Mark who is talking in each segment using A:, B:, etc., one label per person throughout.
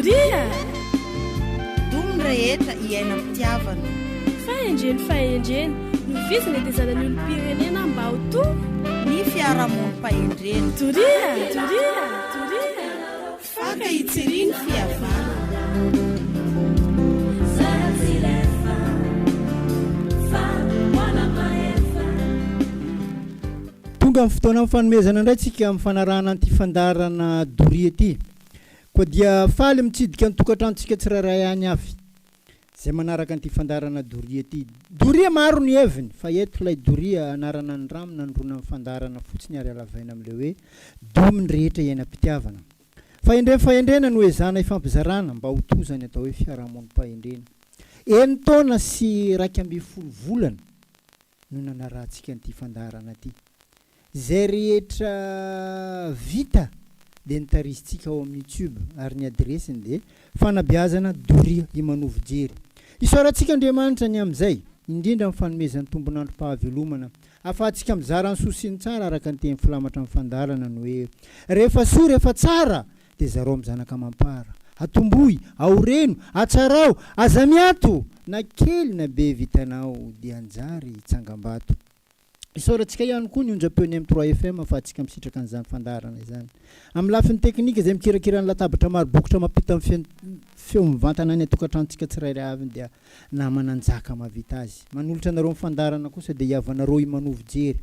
A: toria
B: domy rehetra iainam-pitiavana
A: fahendreny novizina dia zanany olo-pirenena mba ho to
B: ny fiarahamony-pahendreny
A: toria
B: faka hitsiriny fiavana
C: tonga amin'ny fotoana amin'ny fanomezana indray tsika amin'ny fanarahana anty fandarana Doria ity koa dia faly mitsidika ny tokantranontsika tsirairay any avy zay manaraka anty fandarana Doria ity. Doria maro ny heviny fa eto ilay Doria anarana ny rano nandrona amin'ny fandarana fotsiny ary alavaina amin'ilay hoe dominy rehetra iainam-pitiavana. Fahendrena no hoe zana ifampizarana mba ho tozany atao hoe fiarahamony-pahendrena. Eny taona sy 12 volana no nanarahantsika anty fandarana ity. Zay rehetra vita dia nitarisitsika ao amin'ny YouTube ary ny adresiny dia Fanabeazana Doria Imanovojery. Isaorantsika Andriamanitra ny amin'izay indrindra amin'ny fanomezan'ny tombon'androm-pahavelomana afahantsika mizara ny sosiny tsara araka ny teny filamatra amin'ny fandarana no hoe rehefa soa rehefa tsara dia zareo amin'ny zanaka mampara atomboy aoreno atsarao azamiato na kely na be vitanao dia anjary tsangam-bato. Isaorantsika ihany koa ny onjam-peony amin'ny 3 FM afahantsika misitraka an'izany fandarana izany. Amin'ny lafiny teknika izay mikirakira ny latabatra maro bokotra mampita amin'ny feo mivantana ny atokantranontsika tsirairay avy dia namana anjaka mavita azy. Manolotra anareo amin'ny fandarana kosa dia iavanareo Imanovojery.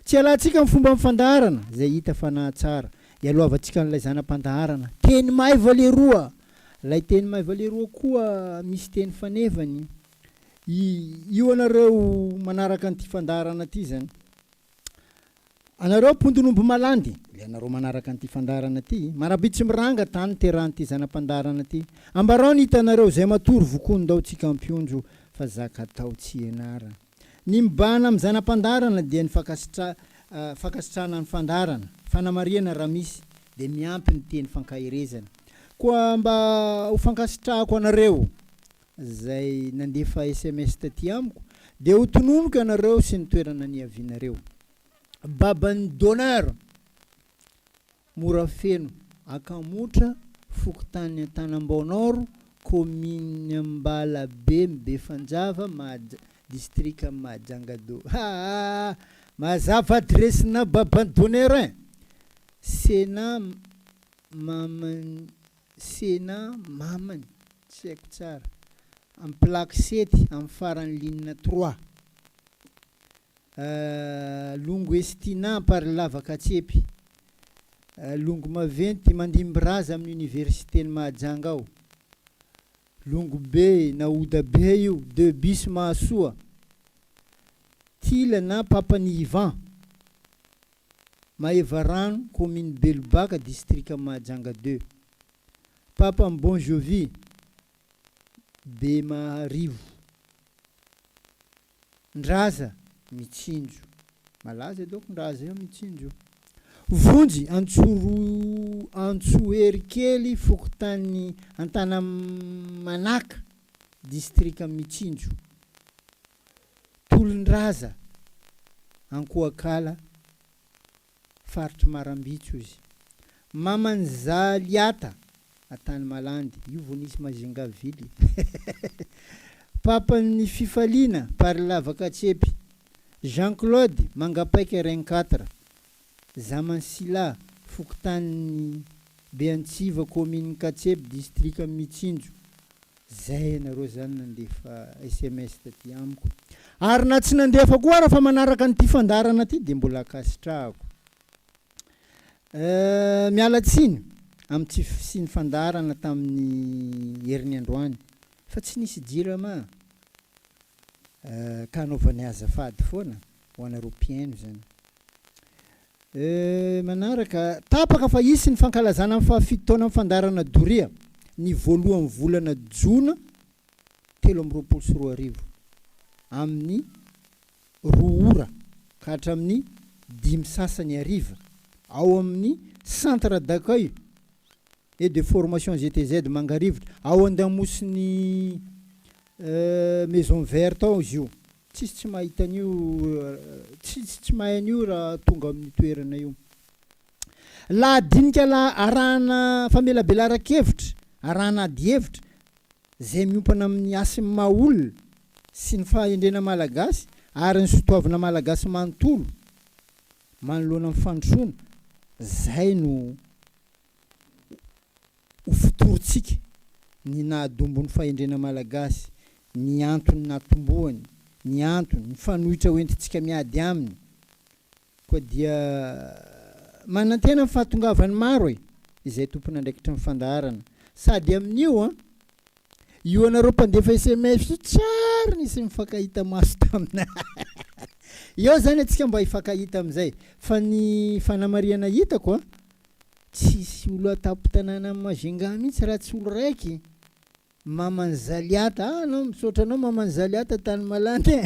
C: Tsy alantsika amin'ny fomba amin'ny fandarana izay hita fa nahatsara. Ialoavantsika n'ilay zanam-pandaharana teny mahay valeroa. Ilay teny mahay valeroa koa misy teny fanevany. Io anareo manaraka anty fandarana ty zany. Anareo pondonombo malandy, le anareo manaraka anty fandarana ty. Marabitsy miranga tany teranty zanam-pandarana ty. Ambarao ny hitanareo zay matory vokondao tsika ampionjo fa zaka tao tsy enara. Ny mibana amin'ny zanam-pandarana dia ny fakasitrana ny fandarana. Fanamariana raha misy dia miampy ny teny fankahirezana. Koa mba ho fankasitrahako anareo zay nandefa SMS taty amiko dia ho tonomiko anareo sy ny toerana niavinareo. Baban'ny Donneur mora feno akamotra fokotany Antanambaonoro commune Ambalabe Mbefanjava district Majangado. Mazava adresina baban'ny Donneur Sena mamany tsy haiko tsara amin'ny plaque 7 amin'ny farany ligne 3 Longo Estina par lavaka tsepy Longo Maventy Mandimbraza amin'ny université ny Mahajanga ao. Longo be na Oda be io 2 bis Mahasoa Tila na Papany Ivan Maevarano commune Belobaka district Mahajanga 2 Papa Bon Jovi be Maharivo Ndraza Mitsinjo malaza donc Ndraza io Mitsinjo Vonjy Antsohery kely fokotany Antanamanaka district Mitsinjo Tolondraza Ankoakala faritry Marambitso izy Mamanzaliata atany Malandy io vonisy Majingavily Papany Fifalina par lavaka tsepy Jean-Claude Mangapaika RN4 Zamansila fokotany Beantsiva commune Katsepy district Mitsinjo. Zay nareo zany nandefa SMS taty amiko. Ary na tsy nandefa koa raha fa manaraka an'ity fandarana ty dia mbola akasitrahako. Miala tsiny amin'ny tsy ny fandarana tamin'ny herin'ny androany fa tsy nisy jirama ka anaovany azafady foana ho anareo mpiaino zany. Manaraka tapaka fa isy ny fankalazana amin'ny fahafito taona amin'ny fandarana Doria ny voalohan'ny volana Jona 2024 amin'ny 2 ora ka hatramin'ny 5 sasany hariva ao amin'ny centre d'accueil et de formation GTZ Mangarivotra ao andamosiny maison verte ao izy io. Tsy mahita an'io tsy mahay an'io raha tonga amin'ny toerana io. La dinika la arahana famelabelara-kevitra arahana dievitra zay miompana amin'ny asy maolona sy ny fahendrena malagasy ary ny sotoavana malagasy manontolo manoloana amin'ny fandrosoana zay no ho fotorontsika ny nahadombo ny fahendrena malagasy, ny antony natomboany, ny antony ny fanohitra hoentintsika miady aminy koa dia manantena ny fahatongavany maro izay tompony andraikitra ny fandaharana sady amin'io io anareo mpandefa SMS tsara nisy mifankahita maso tamina eo zany atsika mba hifankahita am'izay fa ny fanamariana hitako tsisy olo atapo-tanàna amin'ny Majunga mihitsy raha tsy olo raiky mamany Zaliata anao misaotra anao mamany Zaliata tany malany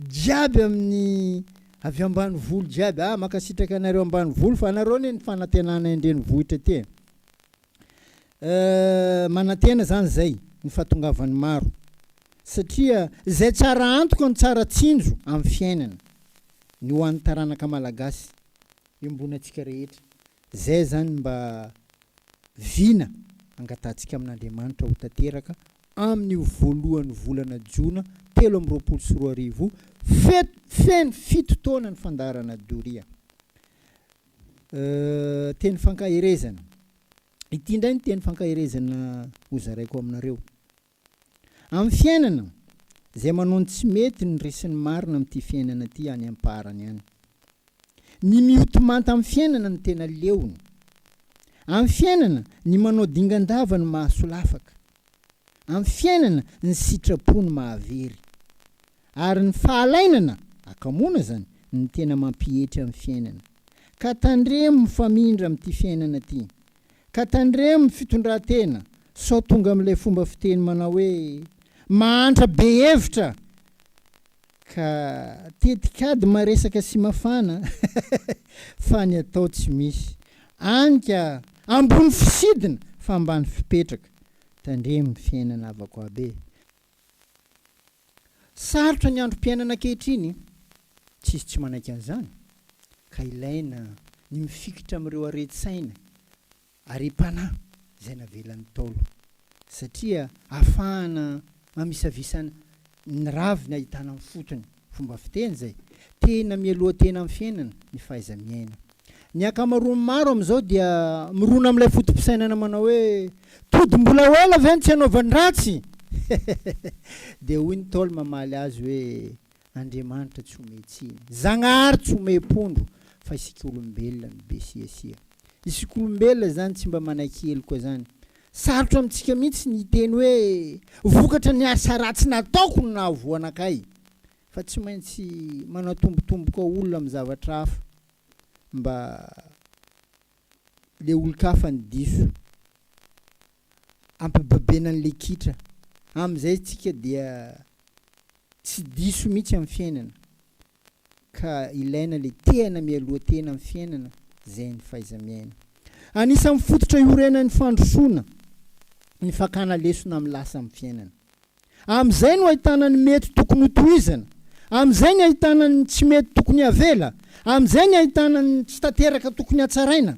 C: jiaby amin'ny avy ambany volo jiaby makasitraka anareo ambany volo fa anareo ny fanantenana endreny vohitra ty manantena zany zay ny fahatongavany maro satria zay tsara antoka ny tsara tsinjo amin'ny fiainana ny ho an'ny taranaka malagasy iombonantsika rehetra zay zany mba vina angatantsika amin'Andriamanitra ho tanteraka amin'io voalohan'ny volana Jona 2024 feno 7 taona ny fandaharana Doria teny fankaherezana ity indray ny teny fankaherezana hozaraiko aminareo amin'ny fiainana zay manao tsy mety ny resin'ny marina amin'ity fiainana ty any amparany any ny mioty manta amin'ny fiainana ny tena leony amin'ny fiainana ny manao dingandava ny mahasolafaka amin'ny fiainana ny sitrapony mahavery ary ny fahalainana akamona zany ny tena mampihetry amin'ny fiainana ka tandremo mifamindra amin'ity fiainana ty ka tandremo fitondran-tena sao tonga amin'ilay fomba fiteny manao hoe mahantra be hevitra ka tetikady maresaka sy mafana fa ny atao tsy misy anka ambony fisidina fa ambany fipetraka tandremo fiainana avako abe sarotra ny androm-piainana ankehitriny tsisy tsy manaiky an'izany ka ilaina ny mifikitra amin'ireo areti-saina arem-panahy zay navelan'ny taolo satria ahafahana mamisavisana ny ravina ahitana amin'ny fotony fomba fiteny zay tena mialoha tena amin'ny fiainana ny fahaiza-miaina ny akamaroany maro am'izao dia mirona amin'ilay fotom-pisainana manao hoe tody mbola hoela veny tsy hanaovany ratsy dia hoy ny taolo mamaly azy hoe Andriamanitra tsy ometsiny zagnahary tsy omem-pondro fa isika olombelona ny be siasia isika olombelona zany tsy mba manaikely koa zany sarotra amintsika mihitsy ny teny hoe vokatra ny asa ratsy nataoko no nahavoanakay fa tsy maintsy manatombotomboka olona amin'ny zavatra hafa mba le olo-kafa ny diso ampibabena n'le kitra am'izay tsika dia tsy diso mihitsy amin'ny fiainana ka ilaina le tena mialoha tena amin'ny fiainana zay ny fahaiza-miaina anisan'ny fototra iorenan'ny fandrosoana ny fakana lesona amin'ny lasa amin'ny fiainana am'izay no ahitana ny mety tokony hotohizana am'izay ny ahitana ny tsy mety tokony avela am'izay ny ahitana ny tsy tanteraka tokony hatsaraina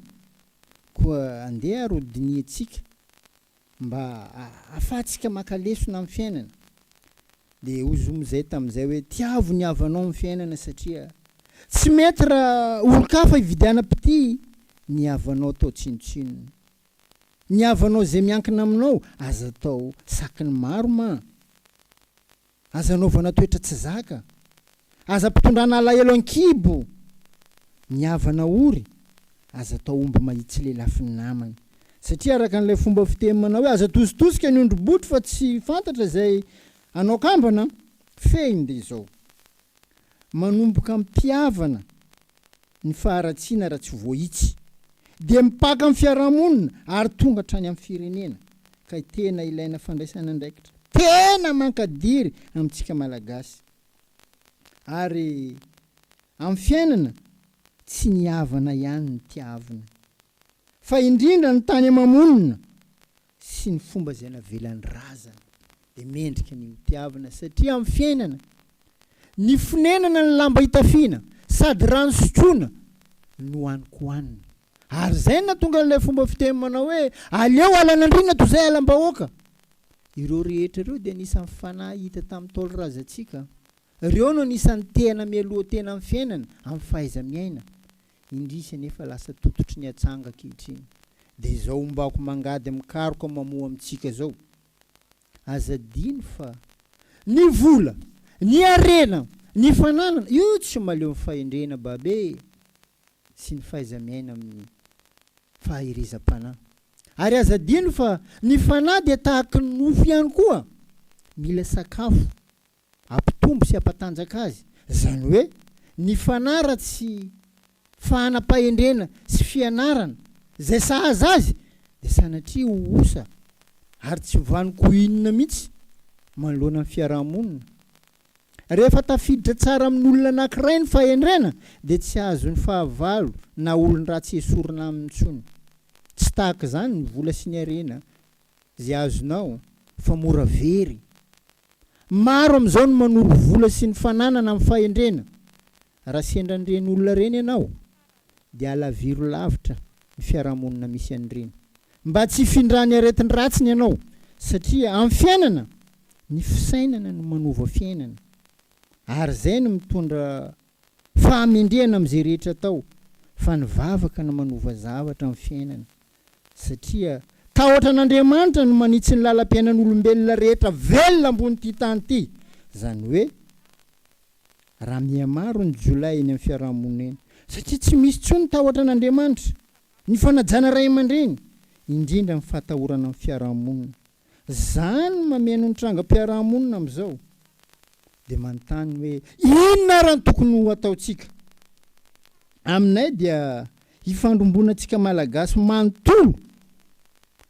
C: koa andeha arodiniantsika mba ahafahantsika maka lesona amin'ny fiainana dia ozomizay tamin'izay hoe tiavo ny avanao amin'ny fiainana satria tsy mety raha olo-kafa hividianam-pity ny avanao atao tsinotsinona ny avanao zay miankina aminao aza atao sakiny maro ma aza anaovana toetra tsy zaka aza mpitondrana alahelo an-kibo ny avana ory aza atao omby mahitsy le lafin'ny namany satria araka n'ilay fomba fiteny manao hoe aza tositosika ny ondroboty fa tsy fantatra zay anao kambana fehinde zao manomboka mpiavana ny faharatsiana raha tsy voahitsy dia mipaka amin'ny fiarahamonina ary tonga hatrany amin'ny firenena ka tena ilaina fandraisana ndraikitra tena mankadiry amintsika malagasy ary amin'ny fiainana tsy ny havana ihany ny tiavina fa indrindra ny tany amamonina sy ny fomba zay navelan'ny razana dia mendrika ny tiavina satria amin'ny fiainana ny fonenana ny lamba hitafiana sady rano sotroina no haniko hanina Ary zay na tonga n'ilay fomba fiteny manao hoe aleo alan'andriana toy zay alam-bahoaka. Ireo rehetra ireo dia anisan'ny fanahy hita tamin'ny Taolo razantsika. Ireo no anisan'ny tena mialoha tena amin'ny fiainana, amin'ny fahaiza-miaina. Indrisy nefa lasa tototry ny atsanga ankehitriny. Dia izao ombako mangady mikaroka mamoa amintsika zao. Azadiny fa ny vola, ny arena, ny fananana, io tsy maleo amin'ny fahendrena babe sy ny fahaiza-miaina amin'ny fahirizam-panahy. Ary azadiny fa ny fanahy dia tahaka ny nofo ihany koa. Mila sakafo, ampitombo sy ampatanjaka azy. Zany hoe ny fanahy raha tsy fahanam-pahendrena sy fianarana zay sahaza azy dia sanatria ho osa ary tsy vaniko inona mihitsy manoloana amin'ny fiarahamonina. Rehefa tafiditra tsara amin'olona anankiray ny fahendrena dia tsy azo ny fahavalo na olon-dratsy esorina amin'ny intsony. Tsy tahaka izany ny vola sy ny arena zay azonao fa mora very. Maro amin'izao no manoro vola sy ny fananana amin'ny fahendrena. Raha sendran'ireny olona reny ianao dia alaviro lavitra ny fiarahamonina misy an'ireny. Mba tsy hifindrany aretin'ny ratsiny ianao satria amin'ny fiainana ny fisainana no manova fiainana. Ary zay no mitondra fahamendrena amin'izay rehetra atao, fa ny vavaka no manova zavatra amin'ny fiainana. Satria tahotra an'Andriamanitra no manitsy ny lalam-piainan'olombelona rehetra velona ambony tany ity. Zany hoe raha mihamaro ny jolay eny amin'ny fiarahamonina eny. Satria tsy misy tsony tahotra an'Andriamanitra. Ny fanajana ray aman-dreny, indrindra ny fahatahorana amin'ny fiarahamonina. Zany mameno ny trangam-piarahamonina amin'izao. Dia manontany hoe inona raha ny tokony ho ataontsika? Aminay dia hifandrombonantsika malagasy manontolo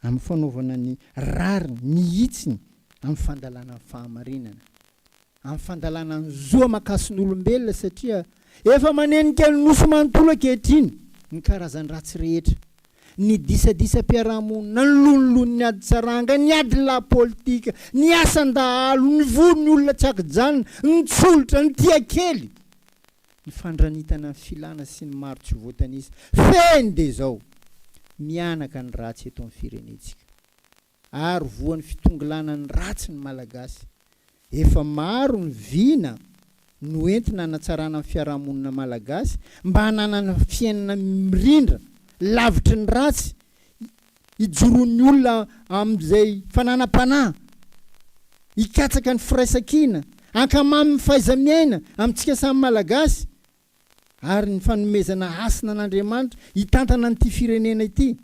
C: amin'ny fanaovana ny rariny, ny hitsiny amin'ny fandalana ny fahamarinana, amin'ny fandalana ny zoa makasin'olombelona satria efa manenika ny nosy manontolo ankehitriny ny karazany ratsy rehetra. Ny disadisa-piarahamonina, ny lonilony, ny ady tsaranga, ny ady la politika, ny asan-dahalo, ny vory ny olona tsy akijanona, ny tsolotra, ny tia-kely, ny fandranitana ny filana sy ny maro tsy voatanisa. Feny dia izao mianaka ny ratsy eto amin'ny firenetsika. Ary voan'ny fitonglana ny ratsy ny malagasy. Efa maro ny vina no entina hanatsarana ny fiarahamonina malagasy mba hananana fiainana mirindra lavitry ny ratsy, hijoron'ny olona amin'izay fananam-panahy, hikatsaka ny firaisan-kina, hankamamy ny fahaiza-miaina amintsika samy malagasy, ary ny fanomezana hasina an'Andriamanitra hitantana n'ity firenena ity.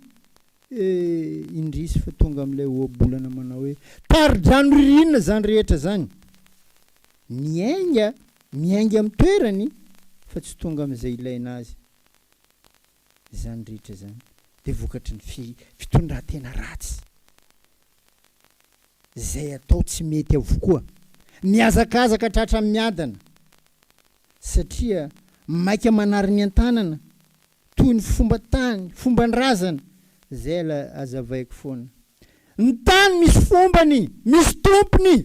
C: Indrisy fa tonga amin'ilay ohabolana manao hoe tari-drano ririnina zany rehetra zany. Miainga amin'ny toerany fa tsy tonga amin'izay ilaina azy. Zany rehetra zany dia vokatry ny fitondran-tena ratsy zay atao tsy mety avokoa. Miazakazaka tratra miadana satria maika manary ny an-tanana toy ny fomba tany, fomban-drazana. Zay azavaiko foana. Ny tany misy fombany, misy tompony.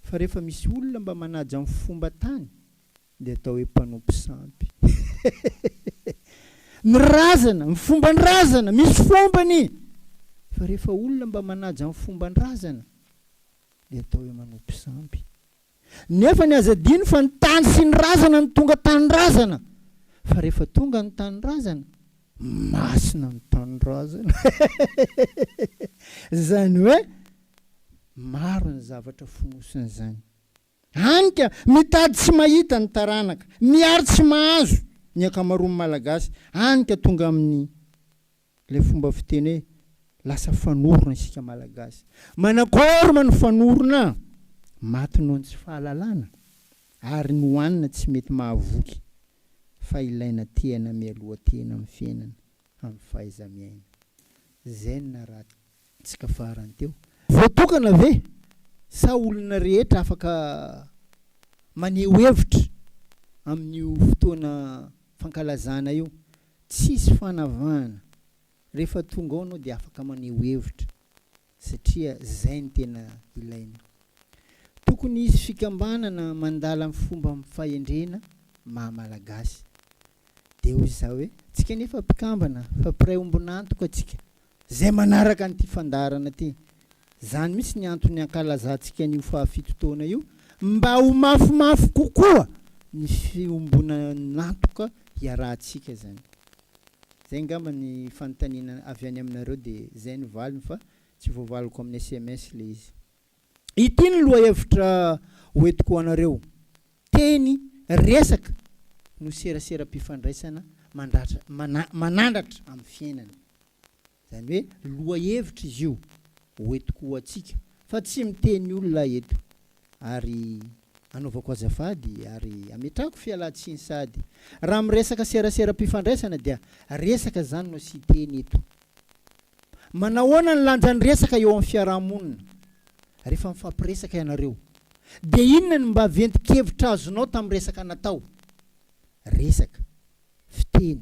C: Fa rehefa misy olona mba manaja amin'ny fomba tany dia atao hoe mpanompo sampy. Ny razana, ny fomban-drazana, misy fombany. Fa rehefa olona mba manaja amin'ny fomban-drazana dia atao hoe manompo sampy. Nefa ny azadiny fa ny tany sy ny razana ny tonga tany-drazana. Fa rehefa tonga ny tany-drazana, masina ny tany-drazana. Zany hoe maro ny zavatra fonosina zany. Hanika mitady tsy mahita ny taranaka, miary tsy mahazo ny ankamaroan'ny malagasy. Hanika tonga amin'ny ilay fomba fiteny hoe lasa fanorona isika malagasy. Manakory ny fanorona? Maty noho ny tsy fahalalana ary ny hoanina tsy mety mahavoky, fa ilaina tena mialoha tena amin'ny fiainana, amin'ny fahaiza-miaina. Zay no narahantsika farany teo. Voatokana ve sa olona rehetra afaka maneho hevitra amin'io fotoana fankalazana io? Tsisy fanavahana. Rehefa tonga ao anao dia afaka maneho hevitra satria zay no tena ilaina. Tokony hisy fikambanana mandala amin'ny fomba fahendrena maha-malagasy dia hoy izaho hoe tsika nefa mpikambana fa mpiray ombonantoka atsika zay manaraka an'ity fandarana ty. Zany misy ny antony ankalazantsika an'io fahafito taona io mba ho mafimafy kokoa ny fiombona nantoka hiarahantsika zany. Zay ngamba ny fanontaniana avy any aminareo dia zay ny valiny fa tsy voavaliko amin'ny SMS le izy. Ity ny lohahevitra hoentiko anareo. Teny resaka no serasera-pifandraisana manandratra amin'ny fiainana. Zany hoe lohahevitra izy io hoentiko ho atsika fa tsy miteny olona eto. Ary anaovako azafady ary ametrahako fialan-tsiny sady raha miresaka serasera-pifandraisana dia resaka zany no sy teny eto. Manahoana ny lanjan'ny resaka eo amin'ny fiarahamonina rehefa mifampiresaka ianareo dia inona ny mba ventikevitra azonao tamin'ny resaka natao? Resaka fiteny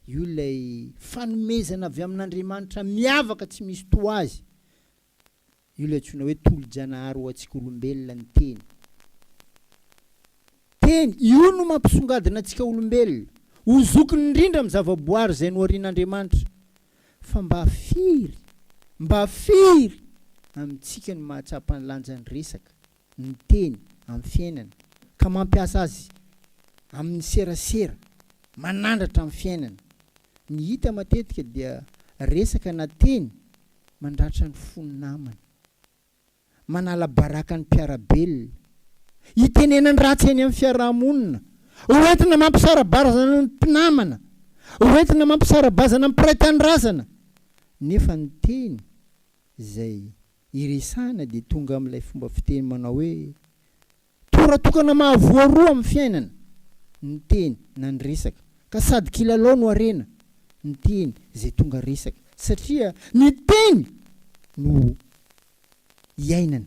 C: io ilay fanomezana avy amin'Andriamanitra miavaka tsy misy to azy. Io ilay antsoina hoe tolo-janahary ho antsika olombelona ny teny. Teny io no mampisongadina antsika olombelona ho zokiny indrindra amin'ny zavaboary izay nohorian'Andriamanitra. Fa mba firy amintsika ny mahatsapa ny lanjan'ny resaka ny teny amin'ny fiainana ka mampiasa azy amin'ny serasera manandratra amin'ny fiainana. Ny hita matetika dia resaka na teny mandratra ny fony namana, manala baraka ny mpiarabelona, hitenenany ratsy eny amin'ny fiarahamonina, hoentina mampisara-bazana ny mpinamana, hoentina mampisara-bazana ny mpiray tanindrazana. Nefa ny teny izay iresana dia tonga amin'ilay fomba fiteny manao hoe toratokana mahavoaroa amin'ny fiainana. Ny teny na ny resaka ka sady kilalao no arena. Ny teny izay tonga resaka satria ny teny no iainana,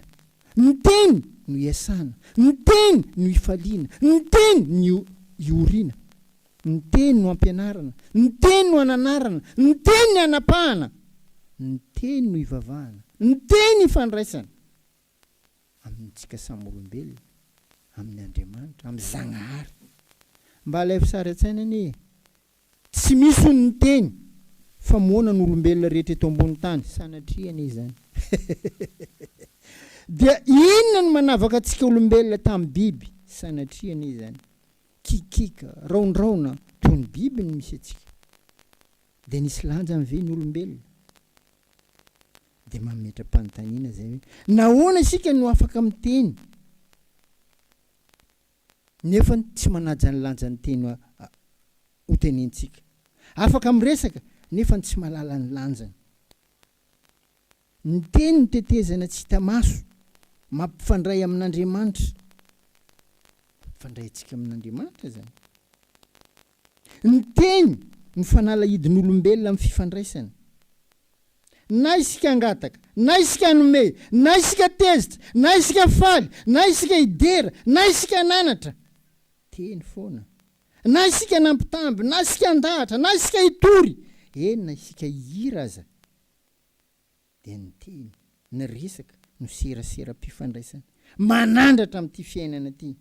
C: ny teny no iasana, ny teny no ifaliana, ny teny no iorina, ny teny no ampianarana, ny teny no ananarana, ny teny no anapahana, ny teny no ivavahana, ny teny ifandraisana amintsika samy olombelona, amin'ny Andriamanitra, amin'ny Zagnahary. Mba alay fisary an-tsainany tsy misy ny teny fa moana ny olombelona rehetra eto ambony tany sanatriana izany. Dia inona ny manavaka antsika olombelona tamin'ny biby? Sanatriana izany. Kikika, raondraona toy ny biby ny misy atsika. Dia nisy lanjany ve ny olombelona? Dia mametram-panontaniana zay hoe nahoana isika no afaka miteny nefa tsy manaja ny lanjan'ny teny ho tenentsika, afaka miresaka nefa tsy malala ny lanjany. Ny teny ny tetezana tsy hita maso mampifandray amin'Andriamanitra, fandray antsika amin'Andriamanitra zany. Ny teny ny fanalahidin'olombelona amin'ny fifandraisana. Na isika angataka, na isika anome, na isika tezitra, na isika faly, na isika idera, na isika ananatra, teny foana. Na isika nampitamby, na isika andahatra, na isika hitory, na isika hihira aza. Dia ny teny, ny resaka no serasera-pifandraisana manandratra amin'ity fiainana ity.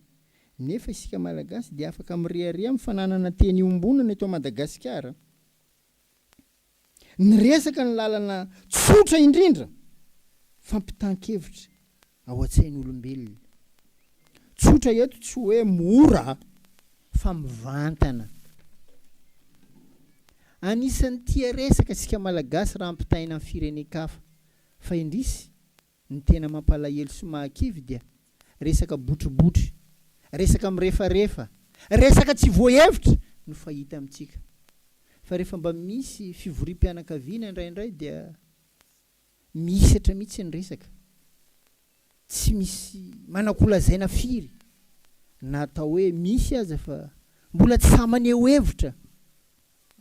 C: Nefa isika malagasy dia afaka mirehare amin'ny fananana teny iombonana eto Madagasikara. Ny resaka ny lalana tsotra indrindra fampitan-kevitra ao an-tsain'ny olombelona. Tsotra eto tsy hoe mora fa mivantana. Anisan'ny tia resaka isika malagasy raha ampitaina amin'ny firenen-kafa fa indrisy ny tena mampalahelo sy mahakivy dia resaka botribotry, resaka mirefarefa, resaka tsy voahevitra no fahita amintsika. Fa rehefa mba misy fivorim-pianakaviana indraindray dia misatra mihitsy ny resaka. Tsy misy manakolazaina firy. Natao hoe misy aza fa mbola tsy samaneho hevitra.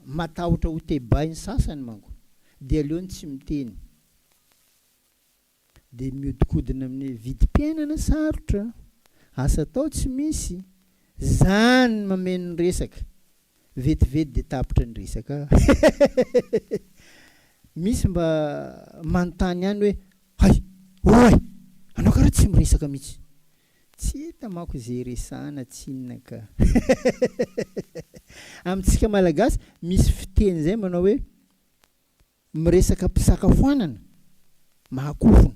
C: Matahotra ho tebainy sasany manko. Dia aleony tsy miteny. Dia miodikodina amin'ny vidim-piainana sarotra. Asa tao tsy misy. Zany mameno ny resaka. Vetivety dia tapitra ny resaka. Misy mba manontany ihany hoe hay, oay, anao karaha tsy miresaka mihitsy. tsy hita manko izay resana tsinona ka amintsika malagasy misy fiteny zay manao hoe miresaka mpisakafoanana mahakofona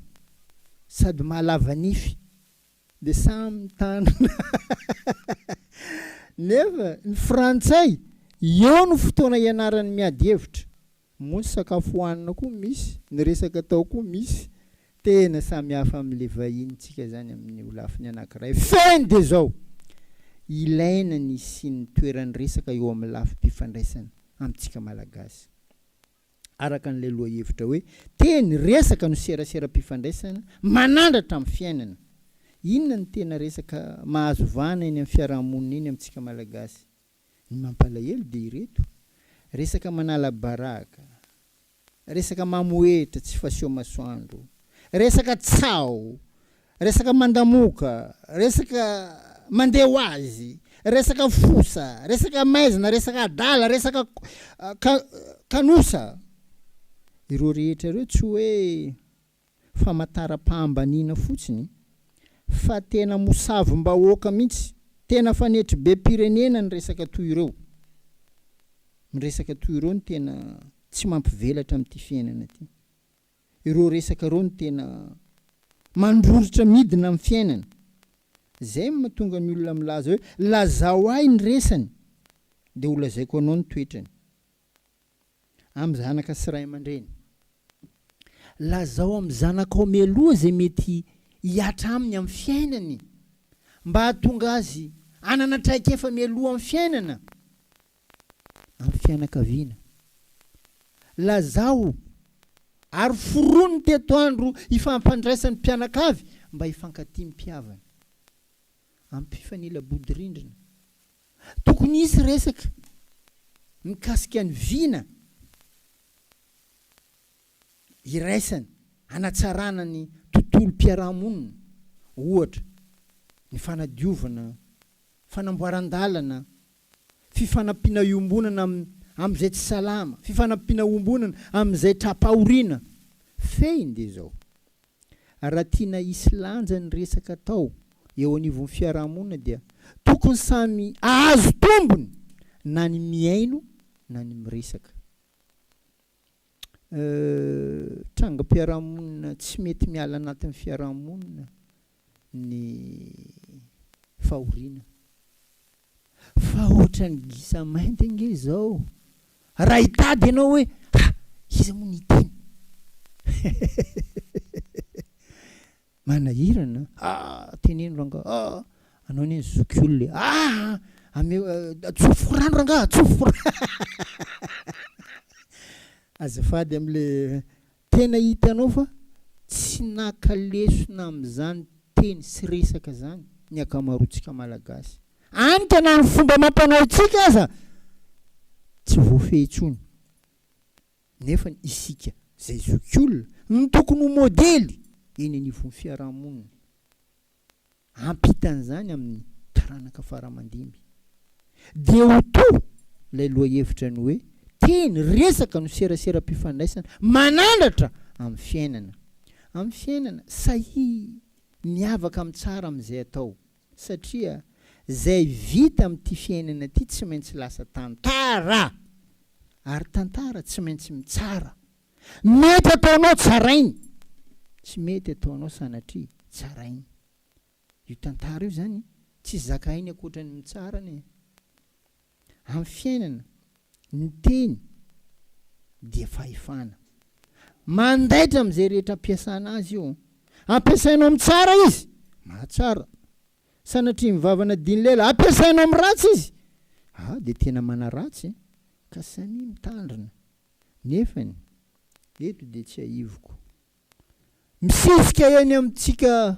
C: sady mahalava nify dia samy tanana nefa ny frantsay eo no fotoana ianarany miady hevitra moa ny sakafo hohanina koa misy ny resaka atao koa misy tena samy hafa amin'le vahintsika zany amin'ny lafiny anankiray feny dia zao ilaina ny sy ny toeran'ny resaka eo amin'ny lafim-pifandraisana amintsika malagasy araka n'ilay loha hevitra hoe teny resaka no serasera-pifandraisana manandratra amin'ny fiainana. Inona ny tena resaka mahazo vana eny amin'ny fiarahamonina eny amintsika malagasy? Ny mampalahelo dia ireto: resaka manala baraka, resaka mamoetra tsy faseho masoandro, resaka tsao, resaka mandamoka, resaka mandeha ho azy, resaka fosa, resaka maizina, resaka adala, resaka kanosa. Ireo rehetra ireo tsy hoe famataram-pahambaniana fotsiny fa tena mosavim-bahoaka mihitsy, tena fanetry be pirenena ny resaka toy ireo. Ny resaka toy ireo ny tena tsy mampivelatra amin'ity fiainana ity. Ireo resaka ireo ny tena mandrorotra midina amin'ny fiainana. Zay mahatonga ny olona milaza hoe lazao ahy ny resany dia ho lazaiko anao ny toetrany. Amin'ny zanaka sy ray aman-dreny, lazao amin'ny zanakao mialoha zay mety hiatra aminy amin'ny fiainany mba hahatonga azy anana traikefa mialoha amin'ny fiainana amin'ny fianakaviana. Lazao ary foroniny teto andro ifampandraisan'ny mpianakavy mba hifankatia mpihavana amin'ny mpifanila-bodirindrina. Tokony hisy resaka mikasika ny vina iraisany hanatsarana ny tontolo mpiarahamonina, ohatra ny fanadiovana, fanamboaran-dalana, fifanampiana iombonana amin'izay tsy salama, fifanampiana iombonana amin'izay trapahoriana. Fehiny dia zao. Raha tiana hisy lanja ny resaka atao eo anivon'ny fiarahamonina dia tokony samy ahazo tombony na ny miaino na ny miresaka. Trangam-piarahamonina tsy mety miala anatin'ny fiarahamonina ny fahoriana. Fa ohatran'ny gisa mainty ange zao, raha hitady ianao hoe iza moa ny teny manahirana, teneno ranga, anao ny zokiolole, tsofo rano ranga, tsofo azafady amin'le tena hitanao fa tsy nakalesona amin'izany teny sy resaka zany ny akamaroantsika malagasy. Anka na ny fomba mampanao antsika aza tsy voafehy intsony. Nefa isika zay zokiolona ny tokony ho modely eny anivon'ny fiarahamonina. Ampitan'izany amin'ny taranaka faramandimby. Dia ho to ilay loha hevitra ny hoe teny resaka no serasera-pifandraisana manandratra amin'ny fiainana. Amin'ny fiainana sahy miavaka amin'ny tsara amin'izay atao, satria zay vita amin'ity fiainana ity tsy maintsy lasa tantara, ary tantara tsy maintsy mitsara. Mety ataonao tsarainy, tsy mety ataonao sanatria tsarainy. Io tantara io zany tsy zakainy ankoatrany mitsarany. Amin'ny fiainana ny teny dia fahefana, mandaitra amin'izay rehetra ampiasana azy io. Ampiasainao amin'ny tsara izy, mahatsara. Sanatria mivavana diny lela, ampiasainao amin'ny ratsy izy, dia tena manaratsy, ka samy mitandrina. Nefany eto dia tsy aivoko, misisika eny amintsika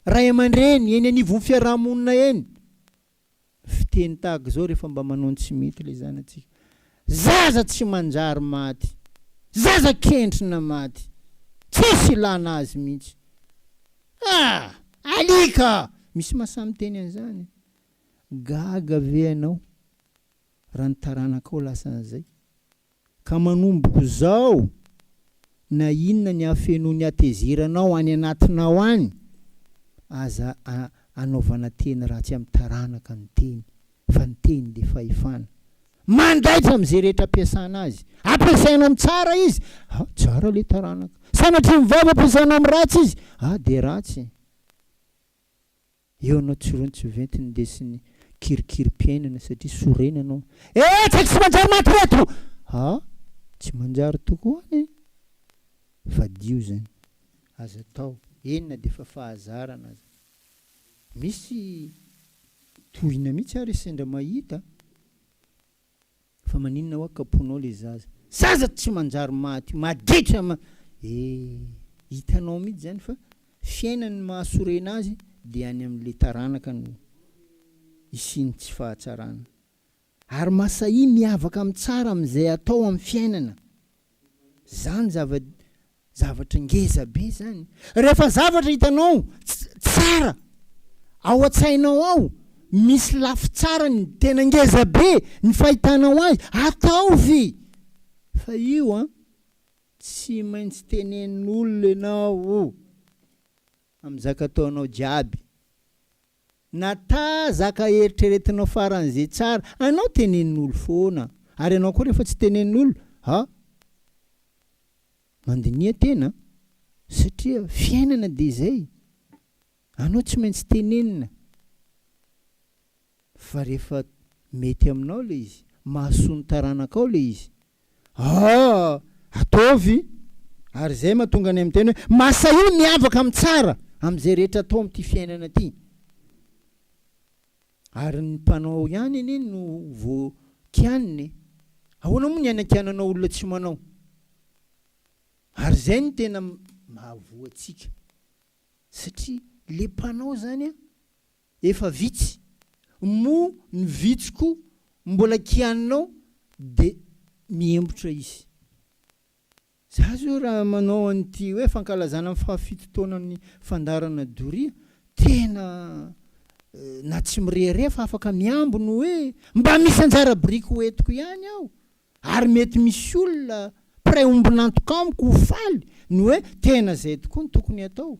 C: ray aman-dreny eny anivon'ny fiarahamonina eny fiteny tahaka zao rehefa mba manao tsy mety ilay zanatsika: zaza tsy manjary maty, zaza kentrina maty, tsisy ilana azy mihitsy. Alika! Misy masamy teny an'izany. Gaga ve anao raha ny taranakao lasa an'izay ka manomboko zao na inona ny afenao ny ateziranao any anatinao any, aza anaovana teny ratsy amin'ny taranaka ny teny fa ny teny dia fahefana mandaitra amin'izay rehetra ampiasana azy ampiasaina amin'ny tsara izy tsara le taranaka sanatria mivava ampiasaina amin'ny ratsy izy dia ratsy eo anao tsirontsy venty nindesiny kirikiri-piainana satria sorenanao tsaky tsy manjary maty reto tsy manjary tokoa any fa dio zany aza atao enina dia efa fahazarana azy misy tohina mihitsy ary sendra mahita fa maninona hoa kaponao le zaza tsy manjary maty maditra hitanao mihitsy zany fa fiainany mahasorena azy dia any amin'le taranaka no isiny tsy fahatsarana ary masahia miavaka amin'ny tsara amin'izay atao amin'ny fiainana zany zavatra ngeza be zany rehefa zavatra hitanao tsara ao an-tsainao ao misy lafy tsara ny tena ngeza be ny fahitanao azy ataovy fa io tsy maintsy tenenin'olona ianao amin'ny zaka ataonao jiaby nata zaka eritreretinao faran'izay tsara anao tenenin'olo foana ary anao koa rehefa tsy tenenin'olo mandinia tena satria fiainana dia zay anao tsy maintsy tenenina fa rehefa mety aminao le izy mahasony taranaka ao le izy ataovy ary zay mahatonga ny amin'ny tena hoe masahio miavaka amin'ny tsara amin'izay rehetra atao amin'ity fiainana ty ary ny mpanao ihany eny no vokianiny ahoana moa ny anakiananao olona tsy manao ary zay ny tena mahavoatsika satria le mpanao zany efa vitsy mo ny vitsiko mbola kianinao dia miembotra izy za zao raha manao an'ity hoe fankalazana amin'ny fahafito taonan'ny fandarana Doria tena na tsy mirehareha fa afaka miambony hoe mba misy anjara biriky hoentiko ihany aho ary mety misy olona pray ombonantoka amiko ho faly ny hoe tena zay tokoa ny tokony atao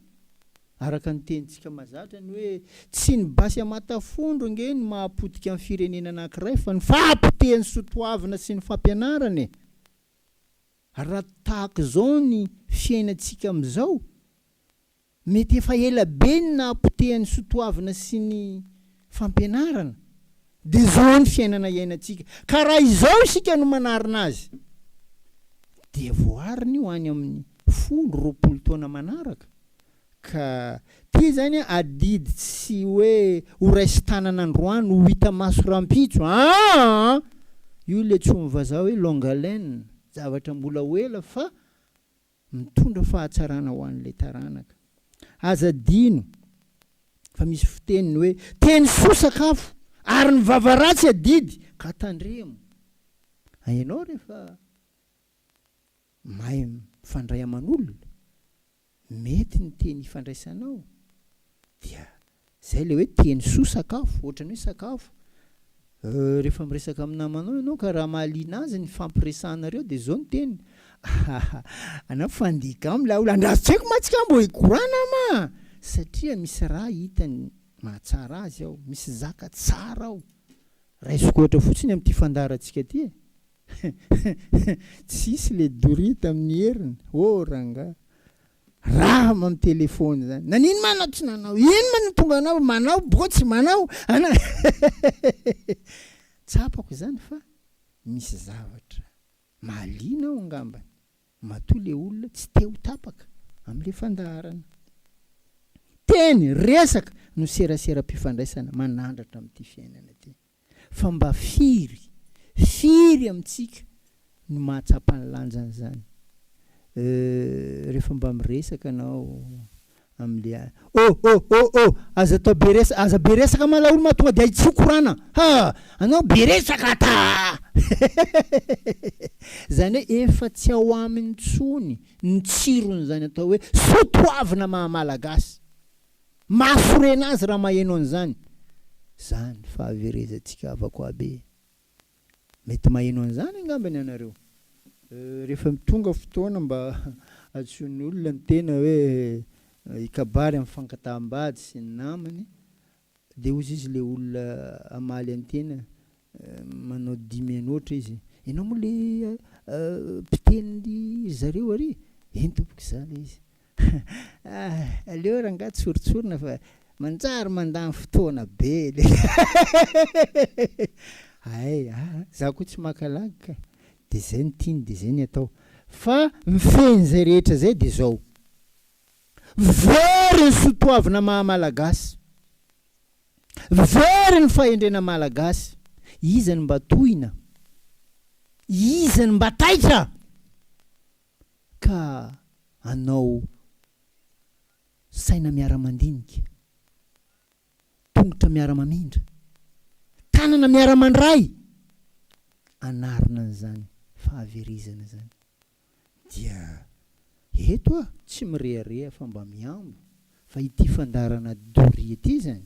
C: araka ny tenitsika mazatra ny hoe tsy ny basy amatafondro nge ny mahapotika amin'ny firenena anankiray fa ny fahampotehany sotoavina sy ny fampianarany raha tahaka zao ny fiainantsika amin'izao mety efa ela be ny nahampotehany sotoavina sy ny fampianarana dia zao ny fiainana iainantsika ka raha izao isika no manarina azy dia voariny io any amin'ny 20 taona manaraka ka ty zany adidy tsy hoe ho raisy tanana androany ho hita maso rampitso io le tsomy vazaha hoe longue haleine zavatra mbola hoela fa mitondra fahatsarana ho an'le taranaka aza dino fa misy fiteniny hoe teny soa sakafo ary ny vavaratsy adidy ka tandremo hainao rehefa mahay mifandray aman'olona mety ny teny ifandraisanao dia zay le hoe teny soa sakafo ohatrany hoe sakafo rehefa miresaka amin'ny namanao ianao ka raha mahaliana azy ny fampiresanareo dia zao ny teny anao fandika amla olo andraso tsy haiko matsika mbo hikorana ma satria misy raha hitany mahatsara azy ao misy zaka tsara ao raisiko ohatra fotsiny amin'ity fandarantsika ty tsisy le Doria tamin'ny heriny ranga raha amin'ny telefony zany nanino manao tsy nanao ino manao tonga anao manao boka tsy manao tsapako zany fa misy zavatra mahaliana ao angambany matoa le olona tsy te ho tapaka amin'le fandarana teny resaka no serasera-pifandraisana manandratra amin'ity fiainana ty fa mba firy amintsika no mahatsapa ny lanjany zany rehefa mba miresaka anao amin'le aza be resaka mala olo mahatonga dia tsy korana anao be resaka ta zany hoe efa tsy ao aminy tsony ny tsirony zany atao hoe sotoavina mahamalagasy mahasorena azy raha maheno an'izany zany fahaverezantsika avako abe mety maheno an'izany angambany anareo rehefa tonga fotoana mba atsony olona ny tena hoe ikabary amin'ny fankataham-bady sy ny namany dia ozy izy le olona amaly antena manao 10 minitra izy ianao moa le mpiteny zareo ary eny tompoko izany izy aleo raha nga tsoritsorina fa manjary mandany fotoana be le za koa tsy makalagika dia zay ny tiany dia zay ny atao fa mifeny zay rehetra zay dia zao very ny sotoavina mahamalagasy very ny fahendrena malagasy izany mba tohina izany mba taitra ka anao saina miara-mandinika tongotra miara-mamindra tanana miara-mandray anarina an'izany fahaverizana zany dia eto tsy mirehareha fa mba miambo fa ity fandarana Doria ity zany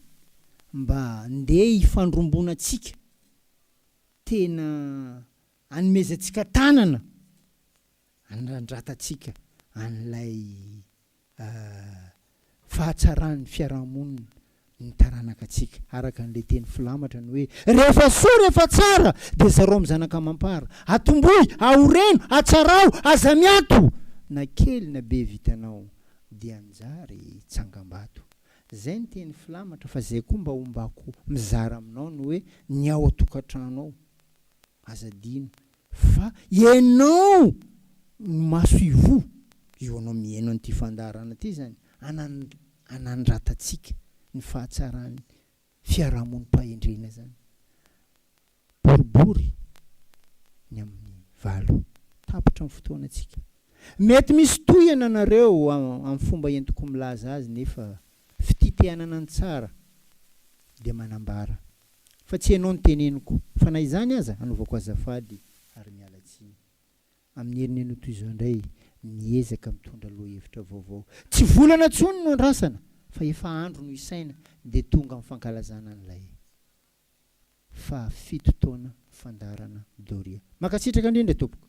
C: mba andeha hifandrombonatsika tena anomezantsika tanana anrandratatsika an'ilay fahatsaran'ny fiarahamonina ny taranaka atsika araka an'ilay teny filamatra ny hoe rehefa soa rehefa tsara dia zareo amin'ny zanaka mampara atomboy aoreno atsarao aza miato na kely na be vitanao dia anjary tsangam-bato zay ny teny filamatra fa zay koa mba hombako mizara aminao ny hoe ny ao atokantrano ao azadino fa ianao maso ivo io anao mihaino an'ity fandarana ity zany anandratatsika ny fahatsarany fiarahamonim-pahendrena zany boribory ny amin'ny valo tapitra ny fotoana atsika mety misy tohana anareo amin'ny fomba entiko milaza azy nefa fititehanana ny tsara dia manambara fa tsy ianao ny teneniko fa na izany aza anaovako azafady ary mialatsiny amin'ny herin'ny toy izao indray miezaka mitondra lohahevitra vaovao tsy volana tsony no andrasana fa efa andro no isaina dia tonga amin'ny fankalazana an'ilay fa 7 taona fandarana Doria makasitraka indrindra tompoko